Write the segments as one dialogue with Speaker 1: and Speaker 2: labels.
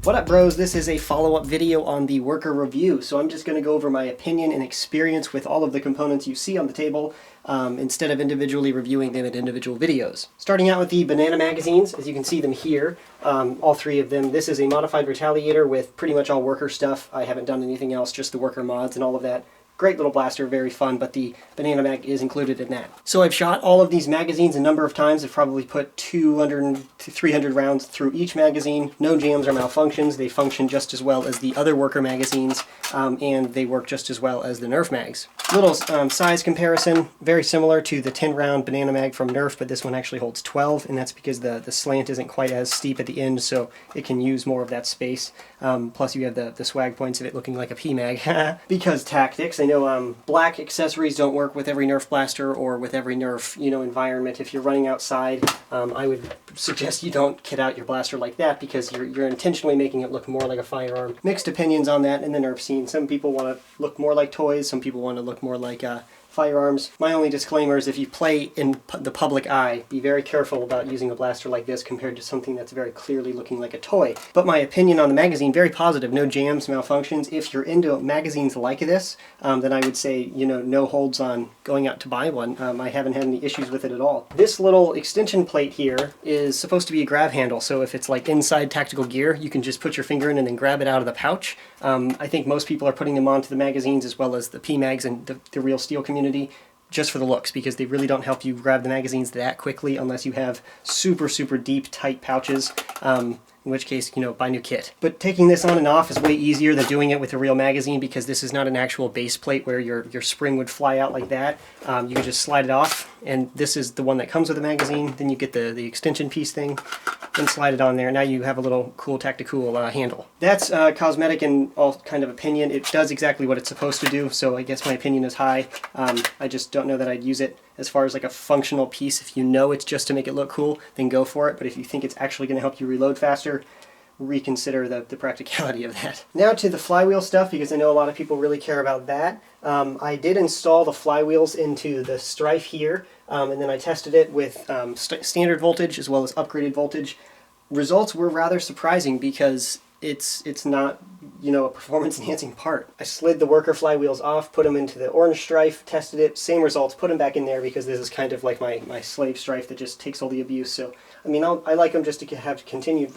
Speaker 1: What up, bros? This is a follow-up video on the worker review, so I'm just going to go over my opinion and experience with all of the components you see on the table instead of individually reviewing them in individual videos. Starting out with the banana magazines, as you can see them here, all three of them. This is a modified retaliator with pretty much all worker stuff. I haven't done anything else, just the worker mods and all of that. Great little blaster, very fun, but the banana mag is included in that. So I've shot all of these magazines a number of times. I've probably put 200 to 300 rounds through each magazine. No jams or malfunctions. They function just as well as the other worker magazines, and they work just as well as the Nerf mags. Little size comparison, very similar to the 10-round banana mag from Nerf, but this one actually holds 12, and that's because the slant isn't quite as steep at the end, so it can use more of that space. Plus you have the swag points of it looking like a P-mag. Because tactics, I know black accessories don't work with every Nerf blaster or with every Nerf, environment. If you're running outside, I would suggest you don't kit out your blaster like that because you're intentionally making it look more like a firearm. Mixed opinions on that in the Nerf scene. Some people want to look more like toys, some people want to look more like firearms. My only disclaimer is if you play in the public eye, be very careful about using a blaster like this compared to something that's very clearly looking like a toy. But my opinion on the magazine, very positive. No jams, malfunctions. If you're into magazines like this, then I would say, no holds on going out to buy one. I haven't had any issues with it at all. This little extension plate here is supposed to be a grab handle, so if it's like inside tactical gear, you can just put your finger in and then grab it out of the pouch. I think most people are putting them onto the magazines as well as the P-mags and the real steel community just for the looks, because they really don't help you grab the magazines that quickly unless you have super deep tight pouches, in which case, buy new kit. But taking this on and off is way easier than doing it with a real magazine because this is not an actual base plate where your spring would fly out like that. You can just slide it off, and this is the one that comes with the magazine. Then you get the extension piece thing and slide it on there. Now you have a little cool tacti-cool handle. That's cosmetic and all kind of opinion. It does exactly what it's supposed to do, so I guess my opinion is high. I just don't know that I'd use it as far as like a functional piece. If you know it's just to make it look cool, then go for it. But if you think it's actually going to help you reload faster, reconsider the practicality of that. Now to the flywheel stuff, because I know a lot of people really care about that. I did install the flywheels into the Strife here, and then I tested it with standard voltage as well as upgraded voltage. Results were rather surprising because it's not, a performance enhancing part. I slid the worker flywheels off, put them into the orange Strife, tested it, same results, put them back in there because this is kind of like my slave Strife that just takes all the abuse. So, I like them just to have continued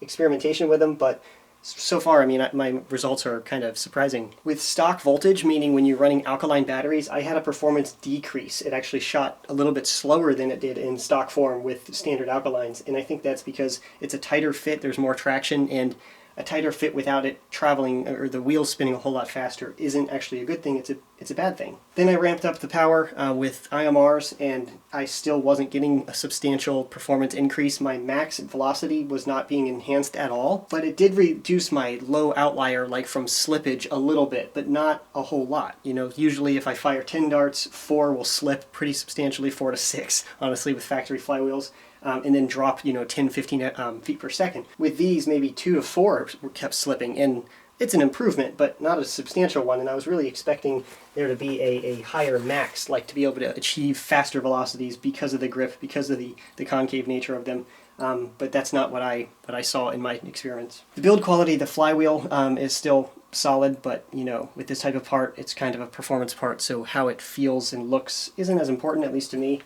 Speaker 1: experimentation with them, but so far, my results are kind of surprising. With stock voltage, meaning when you're running alkaline batteries, I had a performance decrease. It actually shot a little bit slower than it did in stock form with standard alkalines, and I think that's because it's a tighter fit, there's more traction, and a tighter fit without it traveling or the wheels spinning a whole lot faster isn't actually a good thing, it's a bad thing. Then I ramped up the power with IMRs, and I still wasn't getting a substantial performance increase. My max velocity was not being enhanced at all, but it did reduce my low outlier, like from slippage, a little bit, but not a whole lot. Usually if I fire 10 darts, 4 will slip pretty substantially, 4 to 6, honestly, with factory flywheels. And then drop, 10, 15 feet per second. With these, maybe 2 to 4 were kept slipping, and it's an improvement, but not a substantial one, and I was really expecting there to be a higher max, like to be able to achieve faster velocities because of the grip, because of the concave nature of them. But that's not what I saw in my experiments. The build quality of the flywheel is still solid, but with this type of part, it's kind of a performance part, so how it feels and looks isn't as important, at least to me.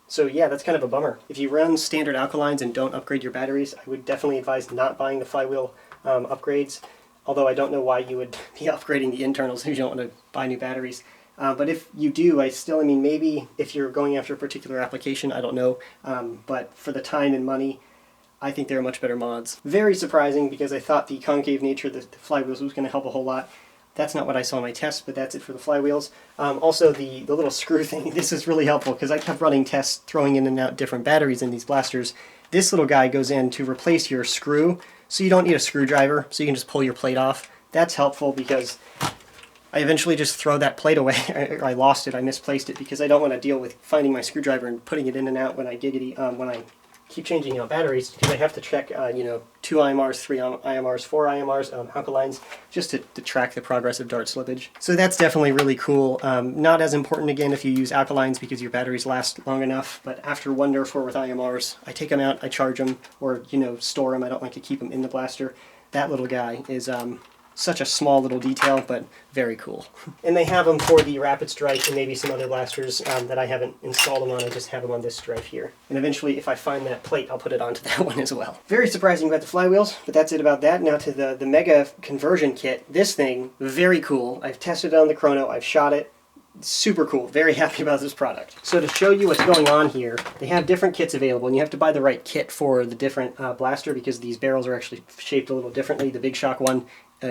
Speaker 1: So yeah, that's kind of a bummer. If you run standard alkalines and don't upgrade your batteries, I would definitely advise not buying the flywheel upgrades, although I don't know why you would be upgrading the internals if you don't want to buy new batteries. But if you do, maybe if you're going after a particular application, I don't know, but for the time and money, I think they're much better mods. Very surprising because I thought the concave nature of the flywheels was going to help a whole lot. That's not what I saw in my tests, but that's it for the flywheels. Also, the little screw thing, this is really helpful because I kept running tests throwing in and out different batteries in these blasters. This little guy goes in to replace your screw, so you don't need a screwdriver, so you can just pull your plate off. That's helpful because I eventually just throw that plate away, or I lost it, I misplaced it, because I don't want to deal with finding my screwdriver and putting it in and out when I keep changing out batteries because I have to check, 2 IMRs, 3 IMRs, 4 IMRs, alkalines, just to track the progress of dart slippage. So that's definitely really cool. Not as important, again, if you use alkalines because your batteries last long enough, but after 1 Nerf war with IMRs, I take them out, I charge them, or, store them. I don't like to keep them in the blaster. That little guy is such a small little detail, but very cool. And they have them for the Rapid Strike and maybe some other blasters that I haven't installed them on. I just have them on this stripe here. And eventually, if I find that plate, I'll put it onto that one as well. Very surprising about the Flywheels, but that's it about that. Now to the Mega conversion kit. This thing, very cool. I've tested it on the Chrono. I've shot it. Super cool. Very happy about this product. So to show you what's going on here, they have different kits available, and you have to buy the right kit for the different blaster because these barrels are actually shaped a little differently. The Big Shock one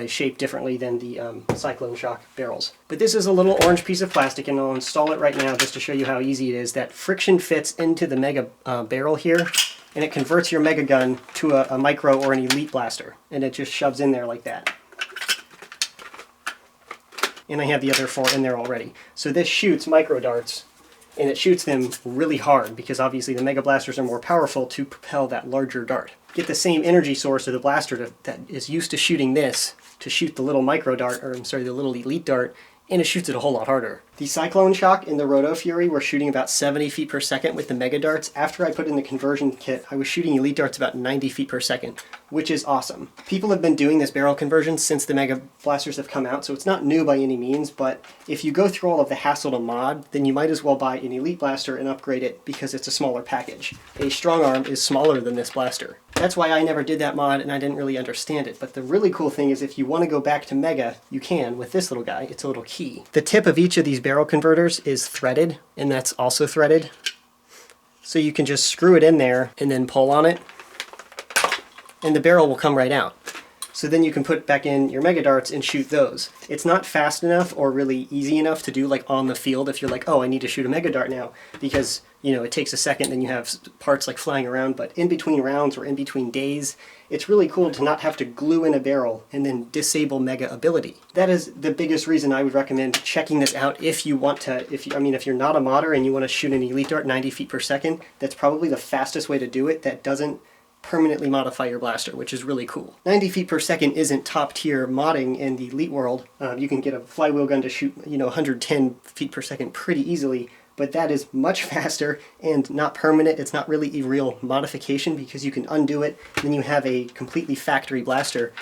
Speaker 1: shaped differently than the Cyclone Shock barrels. But this is a little orange piece of plastic, and I'll install it right now just to show you how easy it is. That friction fits into the Mega barrel here, and it converts your Mega gun to a micro or an elite blaster, and it just shoves in there like that. And I have the other 4 in there already. So this shoots micro darts, and it shoots them really hard because obviously the Mega blasters are more powerful to propel that larger dart. Get the same energy source of the blaster that is used to shooting this to shoot the little micro dart, or I'm sorry, the little elite dart, and it shoots it a whole lot harder. The Cyclone Shock and the Roto Fury were shooting about 70 feet per second with the Mega darts. After I put in the conversion kit, I was shooting elite darts about 90 feet per second, which is awesome. People have been doing this barrel conversion since the Mega blasters have come out, so it's not new by any means, but if you go through all of the hassle to mod, then you might as well buy an elite blaster and upgrade it because it's a smaller package. A strong arm is smaller than this blaster. That's why I never did that mod and I didn't really understand it. But the really cool thing is if you want to go back to Mega, you can with this little guy. It's a little key. The tip of each of these barrel converters is threaded, and that's also threaded. So you can just screw it in there and then pull on it, and the barrel will come right out. So then you can put back in your Mega darts and shoot those. It's not fast enough or really easy enough to do like on the field if you're like, oh, I need to shoot a Mega dart now, because it takes a second, then you have parts like flying around, but in between rounds or in between days, it's really cool to not have to glue in a barrel and then disable Mega ability. That is the biggest reason I would recommend checking this out if you want to, if you're not a modder and you want to shoot an elite dart 90 feet per second, that's probably the fastest way to do it that doesn't permanently modify your blaster, which is really cool. 90 feet per second isn't top tier modding in the elite world. You can get a flywheel gun to shoot 110 feet per second pretty easily, but that is much faster and not permanent. It's not really a real modification because you can undo it, and then you have a completely factory blaster.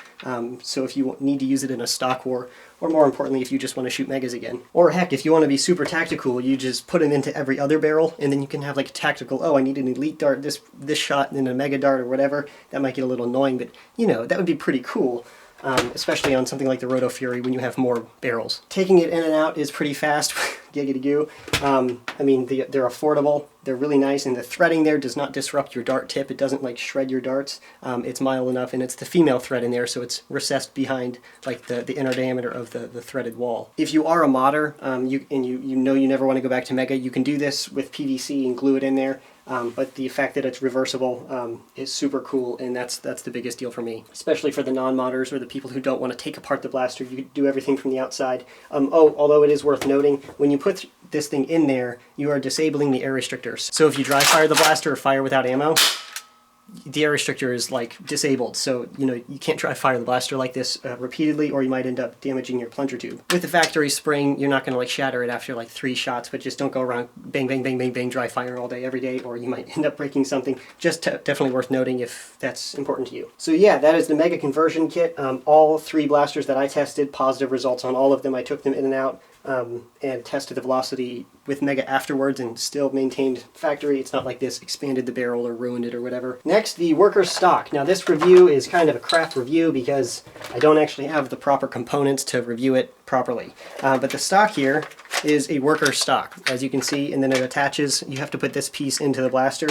Speaker 1: So if you need to use it in a stock war, or more importantly, if you just want to shoot Megas again. Or heck, if you want to be super tactical, you just put them into every other barrel, and then you can have like a tactical, oh, I need an elite dart, this shot, and then a Mega dart or whatever. That might get a little annoying, but that would be pretty cool. Especially on something like the Roto Fury when you have more barrels. Taking it in and out is pretty fast, giggity goo. They're affordable, they're really nice, and the threading there does not disrupt your dart tip. It doesn't like shred your darts. It's mild enough, and it's the female thread in there, so it's recessed behind like the inner diameter of the threaded wall. If you are a modder, you never want to go back to Mega, you can do this with PVC and glue it in there. But the fact that it's reversible is super cool, and that's the biggest deal for me. Especially for the non-modders or the people who don't want to take apart the blaster, you can do everything from the outside. Although it is worth noting, when you put this thing in there, you are disabling the air restrictors. So if you dry fire the blaster or fire without ammo, the air restrictor is like disabled, so you can't try fire the blaster like this repeatedly, or you might end up damaging your plunger tube. With the factory spring, you're not going to like shatter it after like 3 shots, but just don't go around bang bang bang bang bang dry fire all day every day, or you might end up breaking something. Just definitely worth noting if that's important to you. So yeah, that is the Mega conversion kit. All 3 blasters that I tested, positive results on all of them. I took them in and out and tested the velocity with Mega afterwards and still maintained factory. It's not like this expanded the barrel or ruined it or whatever. Next, the worker stock. Now this review is kind of a crap review because I don't actually have the proper components to review it properly. But the stock here is a worker stock, as you can see, and then it attaches. You have to put this piece into the blaster,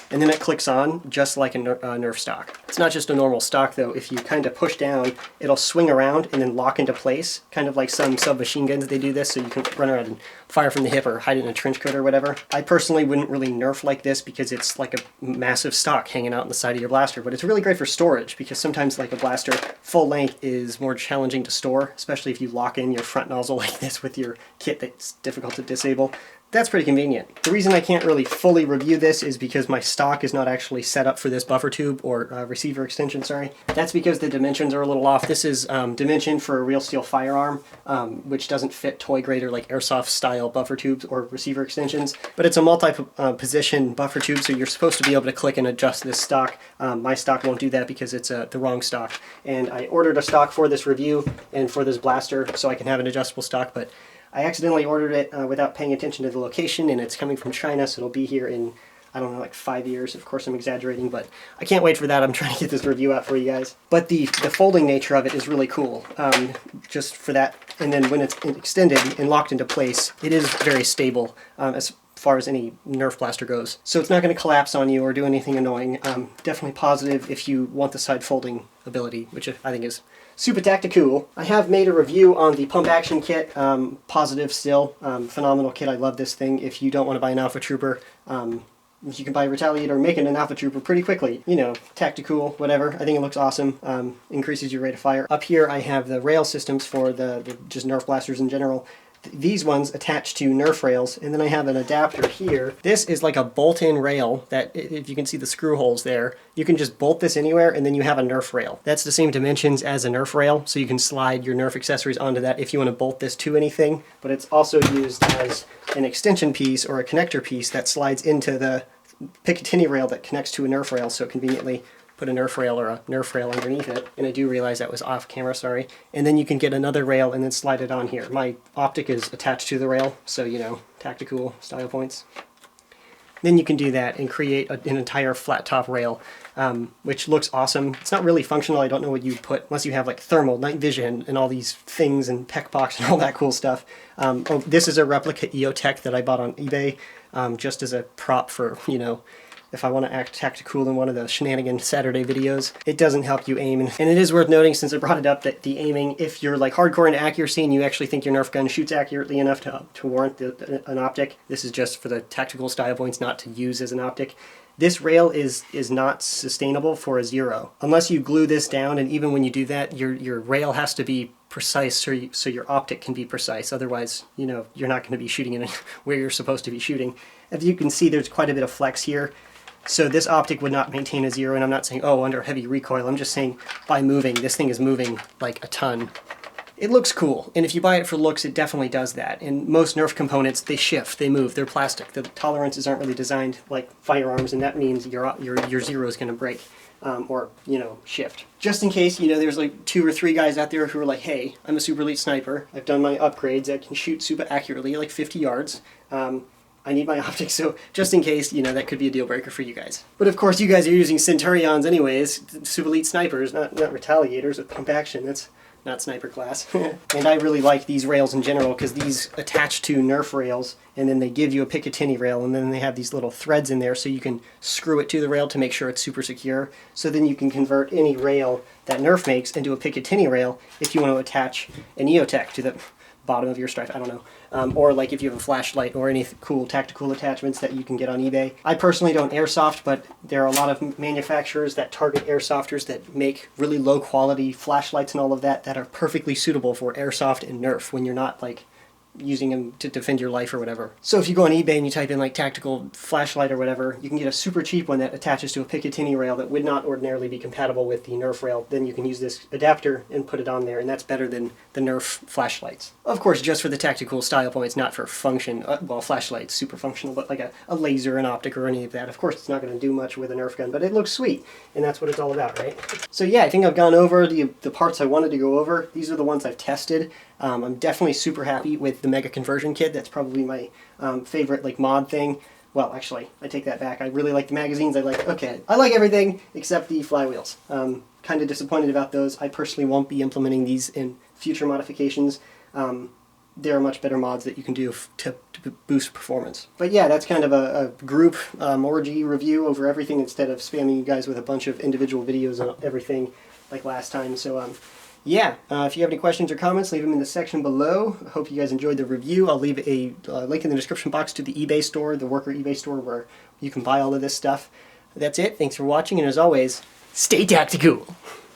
Speaker 1: and then it clicks on just like a Nerf stock. It's not just a normal stock though. If you kind of push down, it'll swing around and then lock into place, kind of like some submachine guns. They do this so you can run around and fire from the hip or hide it in a trench coat or whatever. I personally wouldn't really Nerf like this because it's like a massive stock hanging out on the side of your blaster, but it's really great for storage because sometimes like a blaster full length is more challenging to store, especially if you lock in your front nozzle like this with your kit that's difficult to disable. that's pretty convenient. The reason I can't really fully review this is because my stock is not actually set up for this buffer tube or receiver extension, sorry. That's because the dimensions are a little off. This is dimension for a real steel firearm, which doesn't fit toy grade or like airsoft style buffer tubes or receiver extensions, but it's a multi-position buffer tube, so you're supposed to be able to click and adjust this stock. My stock won't do that because it's the wrong stock. And I ordered a stock for this review and for this blaster so I can have an adjustable stock, but I accidentally ordered it without paying attention to the location, and it's coming from China, so it'll be here in, I don't know, like 5 years. Of course, I'm exaggerating, but I can't wait for that. I'm trying to get this review out for you guys. But the folding nature of it is really cool, just for that. And then when it's extended and locked into place, it is very stable as far as any Nerf blaster goes. So it's not going to collapse on you or do anything annoying. Definitely positive if you want the side folding ability, which I think is super tacti-cool. I have made a review on the pump action kit. Positive still. Phenomenal kit. I love this thing. If you don't want to buy an Alpha Trooper, you can buy Retaliator, making an Alpha Trooper pretty quickly. You know, tacti-cool, whatever. I think it looks awesome. Increases your rate of fire. Up here I have the rail systems for the just Nerf blasters in general. These ones attached to Nerf rails, and then I have an adapter here. This is like a bolt-in rail that, if you can see the screw holes there, you can just bolt this anywhere and then you have a Nerf rail. That's the same dimensions as a Nerf rail, so you can slide your Nerf accessories onto that if you want to bolt this to anything, but it's also used as an extension piece or a connector piece that slides into the Picatinny rail that connects to a Nerf rail, so conveniently put a Nerf rail or a Nerf rail underneath it. And I do realize that was off camera, sorry. And then you can get another rail and then slide it on here. My optic is attached to the rail, so you know, tacti-cool style points. Then you can do that and create an entire flat top rail, which looks awesome. It's not really functional. I don't know what you'd put, unless you have like thermal, night vision, and all these things, and PEC box and all that cool stuff. Oh, this is a replica EOTech that I bought on eBay, just as a prop for, you know, if I want to act tacti-cool in one of the shenanigan Saturday videos. It doesn't help you aim, and it is worth noting, since I brought it up, that the aiming, if you're like hardcore into accuracy and you actually think your Nerf gun shoots accurately enough to warrant an optic, this is just for the tactical style points, not to use as an optic. This rail is not sustainable for a 0. Unless you glue this down, and even when you do that, your rail has to be precise so your optic can be precise. Otherwise, you know, you're not going to be shooting in where you're supposed to be shooting. As you can see, there's quite a bit of flex here. So this optic would not maintain a 0, and I'm not saying, oh, under heavy recoil. I'm just saying by moving, this thing is moving like a ton. It looks cool, and if you buy it for looks, it definitely does that. And most Nerf components, they shift, they move, they're plastic. The tolerances aren't really designed like firearms, and that means your 0 is going to break or, you know, shift. Just in case, you know, there's like 2 or 3 guys out there who are like, hey, I'm a super elite sniper. I've done my upgrades. I can shoot super accurately, like 50 yards. I need my optics, so just in case, you know, that could be a deal breaker for you guys. But of course, you guys are using Centurions anyways, super elite snipers, not Retaliators with pump action. That's not sniper class. And I really like these rails in general because these attach to Nerf rails, and then they give you a Picatinny rail, and then they have these little threads in there so you can screw it to the rail to make sure it's super secure. So then you can convert any rail that Nerf makes into a Picatinny rail if you want to attach an EOTech to the bottom of your stripe, I don't know. Or like if you have a flashlight or any cool tacti-cool attachments that you can get on eBay. I personally don't airsoft, but there are a lot of manufacturers that target airsofters that make really low quality flashlights and all of that that are perfectly suitable for airsoft and Nerf when you're not like using them to defend your life or whatever. So if you go on eBay and you type in like tactical flashlight or whatever, you can get a super cheap one that attaches to a Picatinny rail that would not ordinarily be compatible with the Nerf rail. Then you can use this adapter and put it on there, and that's better than the Nerf flashlights. Of course, just for the tactical style points, not for function. Well, flashlight's super functional, but like a laser, an optic, or any of that. Of course, it's not going to do much with a Nerf gun, but it looks sweet, and that's what it's all about, right? So yeah, I think I've gone over the parts I wanted to go over. These are the ones I've tested. I'm definitely super happy with the Mega Conversion Kit. That's probably my favorite like mod thing. Well, actually, I take that back. I really like the magazines. I like everything except the Flywheels. Kind of disappointed about those. I personally won't be implementing these in future modifications. There are much better mods that you can do to boost performance. But yeah, that's kind of a group orgy review over everything instead of spamming you guys with a bunch of individual videos on everything like last time. So yeah, if you have any questions or comments, leave them in the section below. I hope you guys enjoyed the review. I'll leave a link in the description box to the eBay store, the Worker eBay store, where you can buy all of this stuff. That's it. Thanks for watching, and as always, stay tactical.